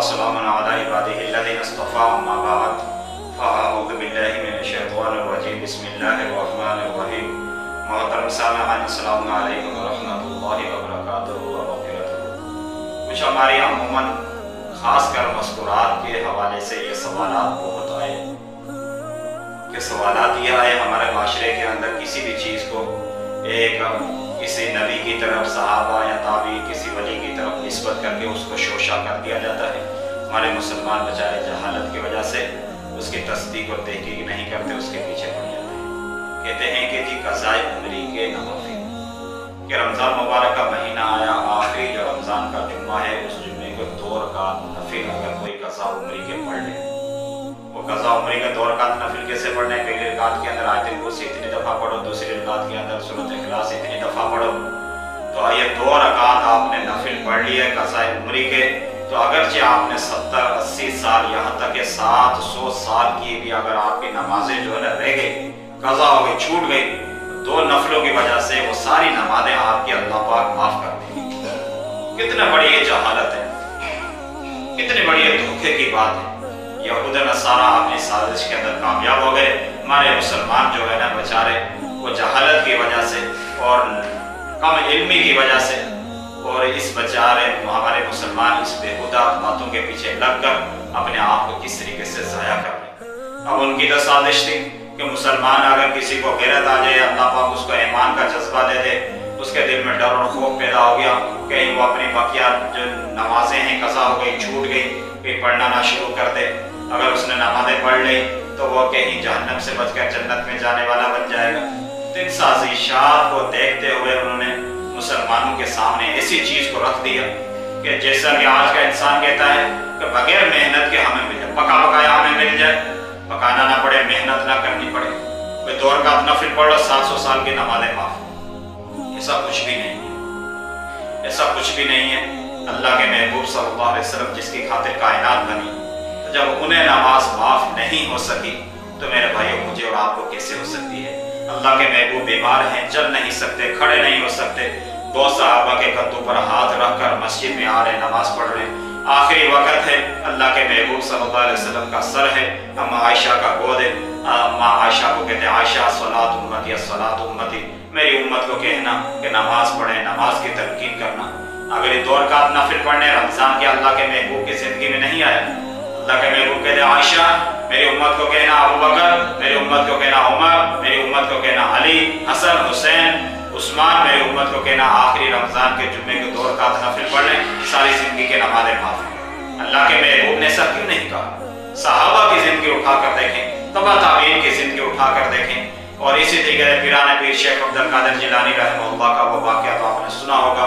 वसलामुन अला इबादिहिल्लज़ीना इस्तफ़ा अम्मा बअद फ़अऊज़ु बिल्लाहि मिनश्शैतानिर रजीम बिस्मिल्लाहिर रहमानिर रहीम। मोहतरम सामिईन अस्सलामु अलैकुम व रहमतुल्लाहि व बरकातुहू व मग़फ़िरतुहू। कुछ हमारी अमूमन ख़ासकर मज़कूरात के हवाले से ये सवालात बहुत आए कि सवालात ये आए हमारे माशरे के अंदर किसी भी चीज़ को किसी नबी की तरफ, सहाबा या ताबी, किसी वली की तरफ निस्बत करके उसको शोशा कर दिया जाता है। हमारे मुसलमान बेचारे जहालत की वजह से उसकी तस्दीक और तहकीक नहीं करते, उसके पीछे पड़ जाते हैं। कहते हैं कि जी क़ज़ाए उम्री के नवाफिल, कि रमज़ान मुबारक का महीना आया, आखिरी जो रमज़ान का जुम्मा है उस जुम्मे को 2 रकात नफिल अगर कोई क़ज़ा उम्री के पढ़ ले, वो क़ज़ा उम्री के 2 रकात नफिल कैसे पढ़ने? पहली रकात के अंदर आयतुल कुर्सी इतनी दफ़ा पढ़ो, दूसरी रकात के अंदर सूरत इखलास इतनी दफ़ा पढ़ो। तो ये 2 रकात आपने नफिल पढ़ लिए क़ज़ाए उम्री के, तो अगरचे आपने 70-80 साल, यहाँ तक कि 700 साल की भी अगर आपकी नमाजें जो है ना रह गई, क़ज़ा हो गई, छूट गई, 2 नफलों की वजह से वो सारी नमाजें आपकी अल्लाह पाक माफ़ कर देंगे। कितनी बड़ी ये जहालत है, कितनी बड़ी ये धोखे की बात है। यहूद नसारा अपनी साजिश के अंदर कामयाब हो गए। हमारे मुसलमान जो है ना बेचारे वो जहालत की वजह से और कम इल्मी की वजह से, और इस बेचारे हमारे मुसलमान इस बेहुदा बातों के पीछे लगकर अपने आप को किस तरीके से ज़ाया कर रहे। अब उनकी तो साजिश थी कि मुसलमान अगर किसी को गिरत आ जाए, अल्लाह पाक उसको ईमान का जज्बा दे दे, उसके दिल में डर और खौफ पैदा हो गया, कहीं वो अपनी बकिया जो नमाजें हैं क़ज़ा हो गई, छूट गई, फिर पढ़ना ना शुरू कर दे। अगर उसने नमाजें पढ़ ली तो वो कहीं जहन्नम से बचकर जन्नत में जाने वाला बन जाएगा। तो इन साजिशात को देखते हुए उन्होंने मुसलमानों के सामने ऐसी चीज़ को रख दिया कि जैसा कि आज का इंसान कहता है कि बगैर मेहनत के हमें मिल जाए, पका पकाया हमें मिल जाए, पकाना ना पड़े, मेहनत ना करनी पड़े, कोई 2 रकात नफिल पढ़ लो, 700 साल की नमाजें माफ़। ऐसा कुछ भी नहीं है, ऐसा कुछ भी नहीं है। अल्लाह के महबूब सल्लल्लाहु अलैहि वसल्लम जिसकी खातिर कायनात बनी, जब उन्हें नमाज माफ़ नहीं हो सकी तो मेरे भाइयों मुझे और आपको कैसे हो सकती है? अल्लाह के महबूब बीमार हैं, चल नहीं सकते, खड़े नहीं हो सकते, 2 सहाबा के कद्दू पर हाथ रखकर मस्जिद में आ रहे, नमाज पढ़ रहे। आखिरी वक्त है, अल्लाह के महबूब सल्लल्लाहु अलैहि वसल्लम का सर है, अम्मा आयशा का गोद है। अम्मा आयशा को कहते हैं आयशा सलात उम्मती, सलात उम्मती, मेरी उम्मत को कहना कि नमाज पढ़े, नमाज की तलकीन करना। अगर ये 2 रकात नफिल पढ़ने रमजान के अल्लाह के महबूब की जिंदगी में नहीं आया, अल्लाह के महबूब कहते हैं आयशा मेरी उम्मत को कहना अबू बकर, मेरी उम्मत को कहना उमर, मेरी उम्मत को कहना अली, हसन, हुसैन, उस्मान, मेरी उम्मत को कहना आखिरी रमजान के जुम्मे के 2 रकात नफिल पढ़ लें, सारी जिंदगी के नमाजें माफ हैं। अल्लाह के महबूब ने ऐसा क्यों नहीं कहा? सहाबा की जिंदगी उठाकर देखें, तबा ताबीन की जिंदगी उठाकर देखें। और इसी तरीके से पीराने पीर शेख अब्दुल कादिर जिलानी रहमतुल्लाह का वो वाक़या तो आपने सुना होगा।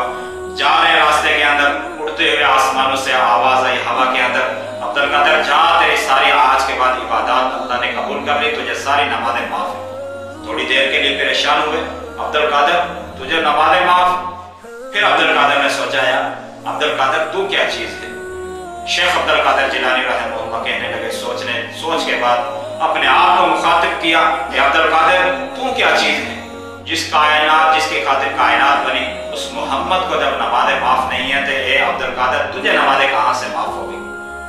जा रहे रास्ते के अंदर उड़ते हुए आसमानों से आवाज आई हवा के अंदर, अब्दुल कादिर जा, तेरी सारी आज के बाद इबादत अल्लाह ने कबूल कर ली, तुझे सारी नमाजें माफ है। थोड़ी देर के लिए परेशान हुए अब्दुल कादिर, तुझे नमाजें माफ। फिर अब्दुल कादिर ने सोचा यार अब्दुल कादिर तू क्या चीज है? शेख अब्दुल कादिर जिलानी रहमतुल्लाह कहने लगे, सोच के बाद अपने आप को मुखातिब किया, अब्दुल कादिर तू क्या चीज है? जिसकी खातिर कायनात बनी, उस मोहम्मद को जब नमाजें माफ नहीं है तो ए अब्दुल कादिर तुझे नमाजें कहाँ से माफ हो गई?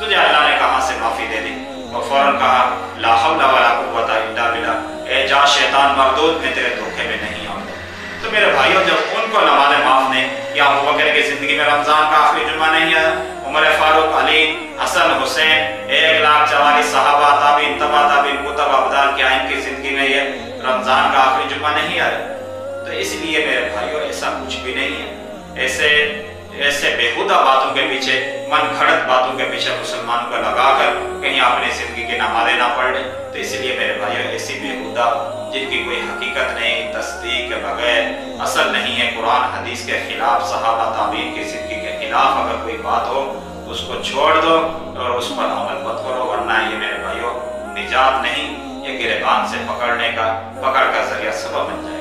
तुझे अल्लाह ने कहाँ से माफी दे दी? और फौरन कहा ला हौला वला कुव्वता इल्ला बिल्लाह, ए जा शैतान मरदूद, मैं तेरे धोखे में नहीं आऊंगा। तो मेरे भाइयों जब उनको नमाजें माफ नहीं, या अबू बकर की जिंदगी में रमजान का आखिरी जुम्मा नहीं आया, उमर फारूक, अली, हसन, हुसैन, 1,44 सहाबा, ताबीन, तबा ताबीन, कुतब अब्दाल, क्या इनकी जिंदगी में ये रमजान का आखिरी जुम्मा नहीं आया? तो इसलिए मेरे भाइयों ऐसा कुछ भी नहीं है। ऐसे बेहुदा बातों के पीछे, मन घड़त बातों के पीछे मुसलमान को लगाकर कहीं अपनी जिंदगी की नमाजें ना पढ़ ले। तो इसलिए मेरे भाइयों ऐसी बेहुदा जिनकी कोई हकीकत नहीं, तस्दीक के बगैर, असल नहीं है, कुरान हदीस के खिलाफ, सहाबा ताबीन की जिंदगी के खिलाफ अगर कोई बात हो उसको छोड़ दो और उस पर अमल मत करो, वरना ये मेरे भाइयों निजात नहीं, ये गिरबान से पकड़ का जरिया सबब बन जाए।